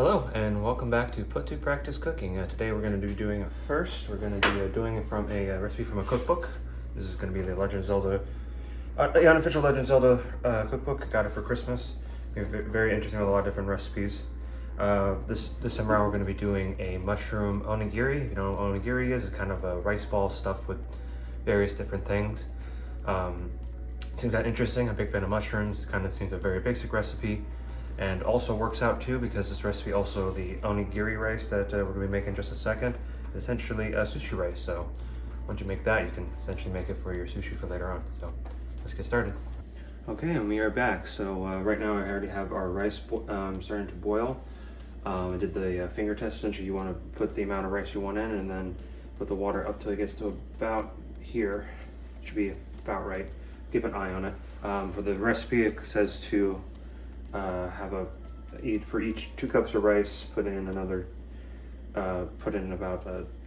Hello and welcome back to Put to Practice Cooking. Today we're going to be doing we're going to be doing it from a recipe from a cookbook. This is going to be the Legend of Zelda, the unofficial Legend of Zelda cookbook. Got it for Christmas. Very interesting with a lot of different recipes. This time around we're going to be doing a mushroom onigiri. You know what onigiri is? It's kind of a rice ball stuffed with various different things. Seems kind of interesting. I'm a big fan of mushrooms. It kind of seems a very basic recipe. And also works out too because this recipe, also the onigiri rice that we're going to be making in just a second, is essentially sushi rice. So once you make that, you can essentially make it for your sushi for later on. So let's get started. Okay, and we are back. So right now I already have our rice starting to boil. I did the finger test. Essentially you want to put the amount of rice you want in and then put the water up till it gets to about here. Should be about right. Keep an eye on it. For the recipe it says to for each 2 cups of rice, put in about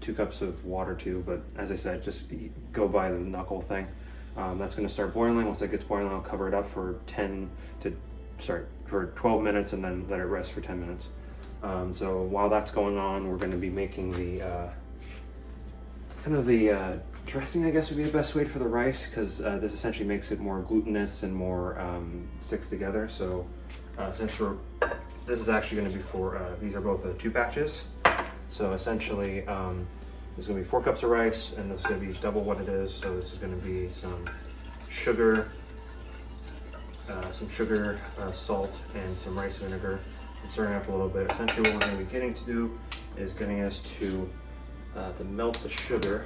2 cups of water too. But as I said, just go by the knuckle thing. That's going to start boiling. Once it gets boiling, I'll cover it up for 12 minutes and then let it rest for 10 minutes. So while that's going on, we're going to be making the dressing, I guess would be the best way for the rice, because this essentially makes it more glutinous and more sticks together. So this is actually going to be for, these are both 2 batches. So essentially there's going to be 4 cups of rice and this is going to be double what it is. So this is going to be some sugar, salt, and some rice vinegar. I'm stirring up a little bit. Essentially what we're going to be getting to do is getting us to melt the sugar,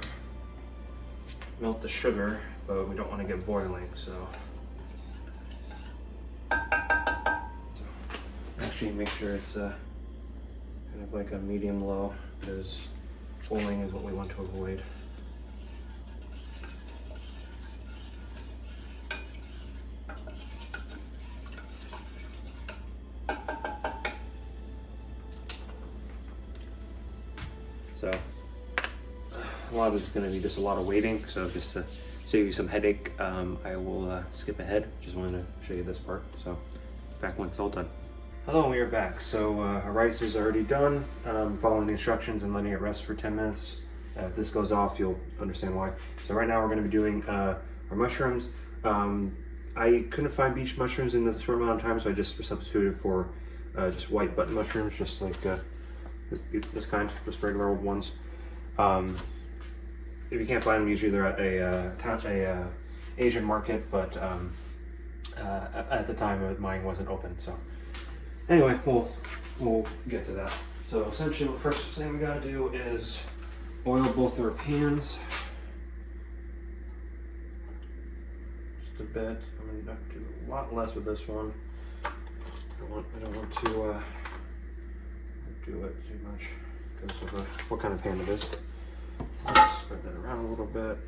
but we don't want to get boiling. So actually make sure it's kind of like a medium low, because boiling is what we want to avoid. So a lot of this is going to be just a lot of waiting, so just to save you some headache, I will skip ahead. Just wanted to show you this part. So back when it's all done. Hello, we are back. So our rice is already done. Following the instructions and letting it rest for 10 minutes. If this goes off, you'll understand why. So right now we're going to be doing our mushrooms. I couldn't find beech mushrooms in the short amount of time, so I just substituted for just white button mushrooms, just like this kind, just regular old ones. If you can't find them, usually they're at a Asian market, but at the time mine wasn't open. So anyway, we'll get to that. So essentially, the first thing we gotta do is oil both our pans. Just a bit. I'm gonna do a lot less with this one. I don't want to do it too much because of what kind of pan it is. Let's spread that around a little bit.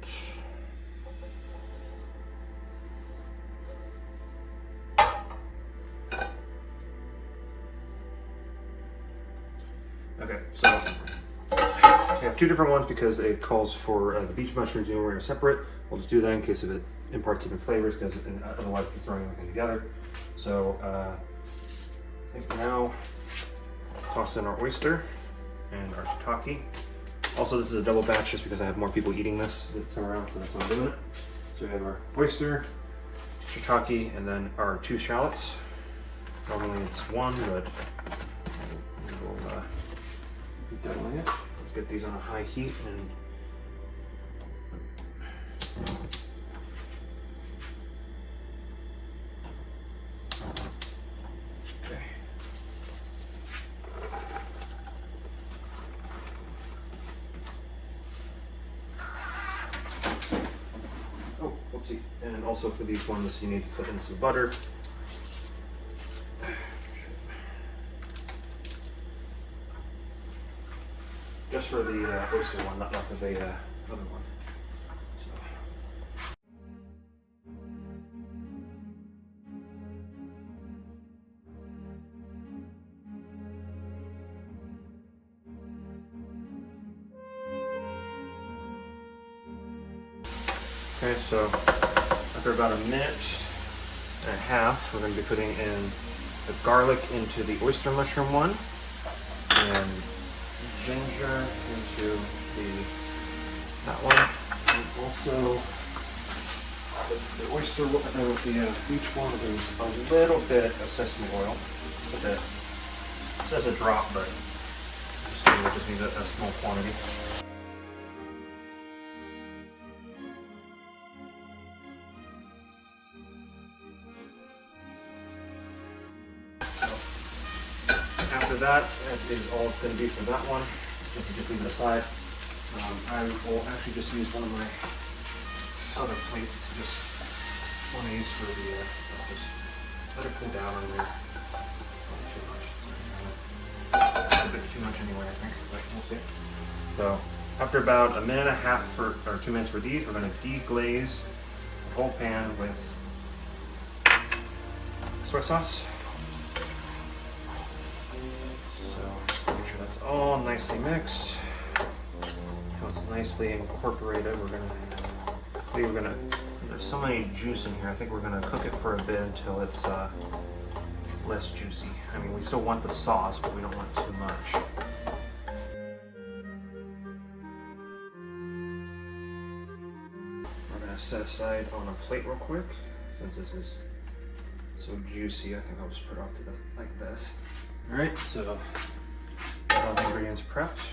Okay, so we have 2 different ones because it calls for the beech mushrooms and we're separate. We'll just do that in case of it imparts different flavors, because otherwise we're throwing everything together. So I think now toss in our oyster and our shiitake. Also, this is a double batch just because I have more people eating this time around, so that's why I'm doing it. So we have our oyster, shiitake, and then our 2 shallots. Normally it's 1, but we'll be doubling it. Let's get these on a high heat and and also for these ones, you need to put in some butter. Just for the oyster one, not for the other one. Okay, so after about a minute and a half, we're going to be putting in the garlic into the oyster mushroom one. and ginger into that one. And also the oyster with the beech one, there's a little bit of sesame oil. A bit. It says a drop, but just need a small quantity. After that is all it's going to be for that one. Just leave it aside. I will actually just use one of my other plates to just want to use for the just let it cool down on there. Not too much. A bit too much anyway, I think, but we'll see. So after about a minute and a half or 2 minutes for these, we're going to deglaze the whole pan with soy sauce. So make sure that's all nicely mixed. Now it's nicely incorporated. There's so many juice in here. I think we're gonna cook it for a bit until it's less juicy. I mean, we still want the sauce, but we don't want too much. We're gonna set aside on a plate real quick, since this is so juicy. I think I'll just put it off to like this. All right, so got all the ingredients prepped.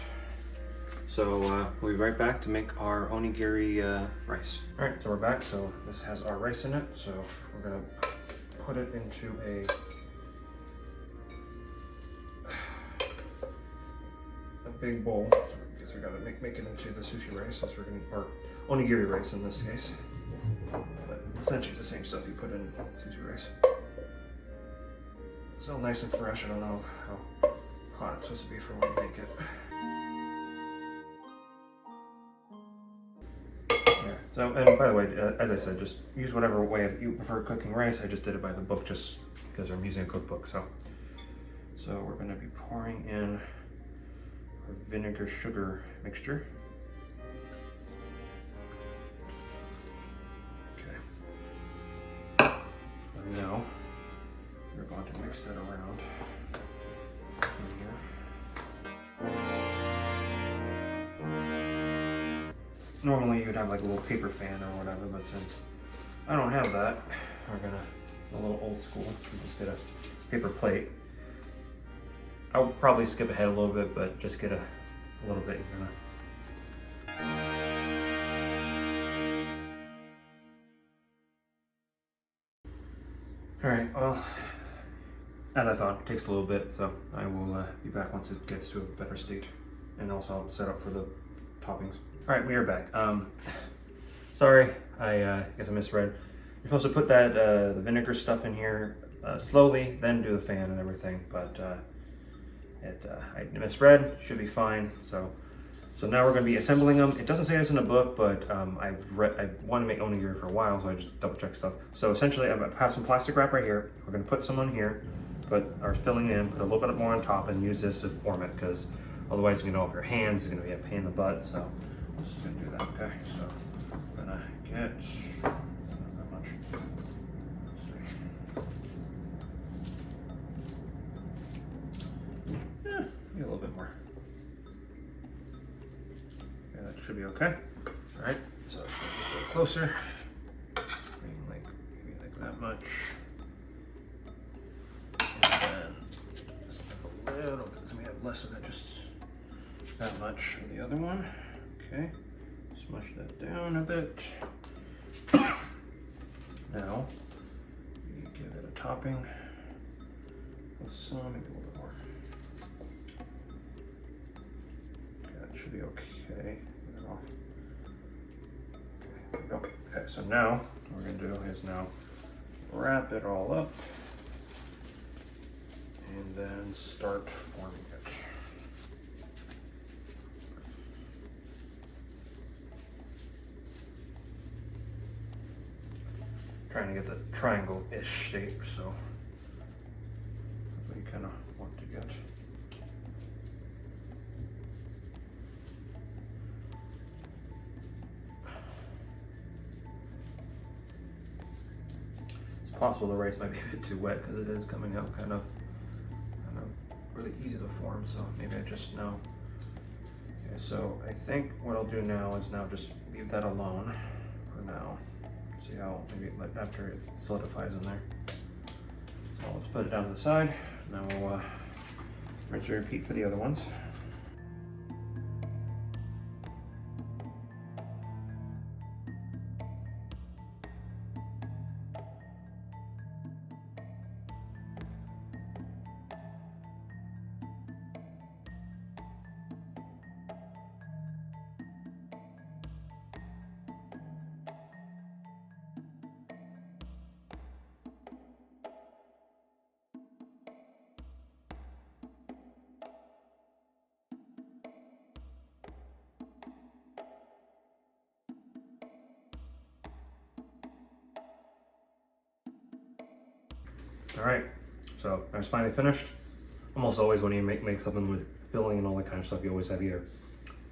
So we'll be right back to make our onigiri rice. All right, so we're back. So this has our rice in it. So we're gonna put it into a big bowl. So I guess we gotta make it into the sushi rice. Since we're gonna, or onigiri rice in this case. But essentially it's the same stuff you put in sushi rice. It's all nice and fresh. I don't know how hot it's supposed to be for when you make it. So, and by the way, as I said, just use whatever way you prefer cooking rice. I just did it by the book just because I'm using a cookbook. So we're going to be pouring in our vinegar sugar mixture. Okay. And now we're going to mix that around in here. Normally you'd have like a little paper fan or whatever, but since I don't have that, we're gonna a little old school. We just get a paper plate. I'll probably skip ahead a little bit, but just get a little bit. All right. Well, as I thought, it takes a little bit, so I will be back once it gets to a better state, and also I'll set up for the toppings. All right, we are back. Sorry, I guess I misread. You're supposed to put that the vinegar stuff in here slowly, then do the fan and everything. But I misread. Should be fine. So now we're going to be assembling them. It doesn't say this in the book, but I want to make onigiri for a while, so I just double check stuff. So essentially, I have some plastic wrap right here. We're going to put some on here, put our filling in, put a little bit more on top, and use this to form it, because otherwise, you know, if your hands is going to be a pain in the butt. So I'm just going to do that. Okay. So I'm going to get not that much. Let's see. Maybe a little bit more. Okay, that should be okay. All right. So let's make this a little closer. Maybe like that much. And then just a little bit. So we have less of it. Just that much of the other one. Okay, smush that down a bit. Now, you give it a topping with some, maybe a little bit more. Okay, that should be okay. Get it off. Okay, there we go. Okay, so now what we're gonna do is now wrap it all up and then start forming it. Trying to get the triangle-ish shape, so that's what you kind of want to get. It's possible the rice might be a bit too wet because it is coming out kind of really easy to form, so maybe I just know. Okay, so I think what I'll do now is now just leave that alone for now. See how maybe after it solidifies in there. So let's put it down to the side. Now we'll rinse and repeat for the other ones. All right, so that's finally finished. Almost always when you make something with filling and all that kind of stuff, you always have either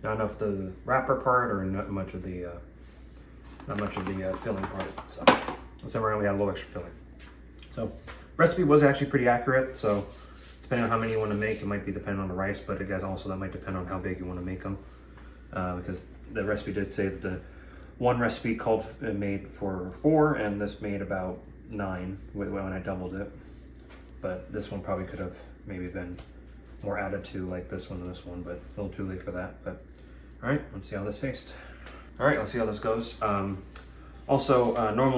not enough the wrapper part or not much of the filling part. So somewhere around we had a little extra filling. So recipe was actually pretty accurate. So depending on how many you want to make, it might be depending on the rice, but it guys also that might depend on how big you want to make them, because the recipe did say that the one recipe made for 4, and this made about 9 when I doubled it, but this one probably could have maybe been more added to, like this one and this one, but a little too late for that. But all right, let's see how this tastes. All right, let's see how this goes. Normally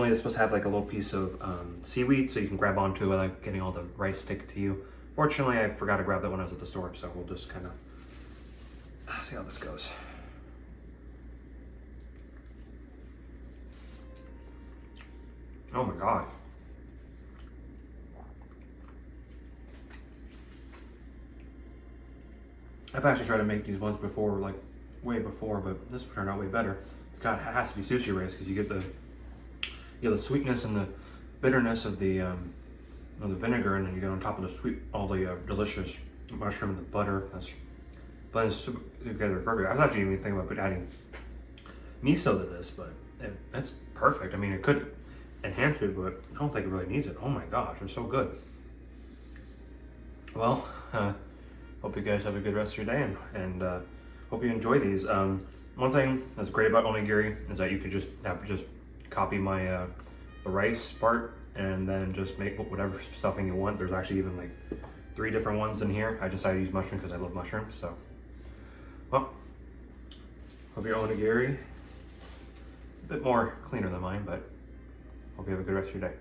it's supposed to have like a little piece of seaweed so you can grab onto it without getting all the rice stick to you. Fortunately, I forgot to grab that when I was at the store, so we'll just kind of see how this goes. Oh my God. I've actually tried to make these ones before, like way before, but this turned out way better. It has to be sushi rice because you get the sweetness and the bitterness of the vinegar, and then you get on top of all the delicious mushroom and the butter. That's blends together perfect. I was actually even thinking about adding miso to this, but that's perfect. I mean, it could enhance it, but I don't think it really needs it. Oh my gosh, it's so good. Well, hope you guys have a good rest of your day, and hope you enjoy these. One thing that's great about onigiri is that you could just copy my the rice part and then just make whatever stuffing you want. There's actually even like 3 different ones in here. I decided to use mushroom because I love mushrooms. So, well, hope your onigiri a bit more cleaner than mine, but hope you have a good rest of your day.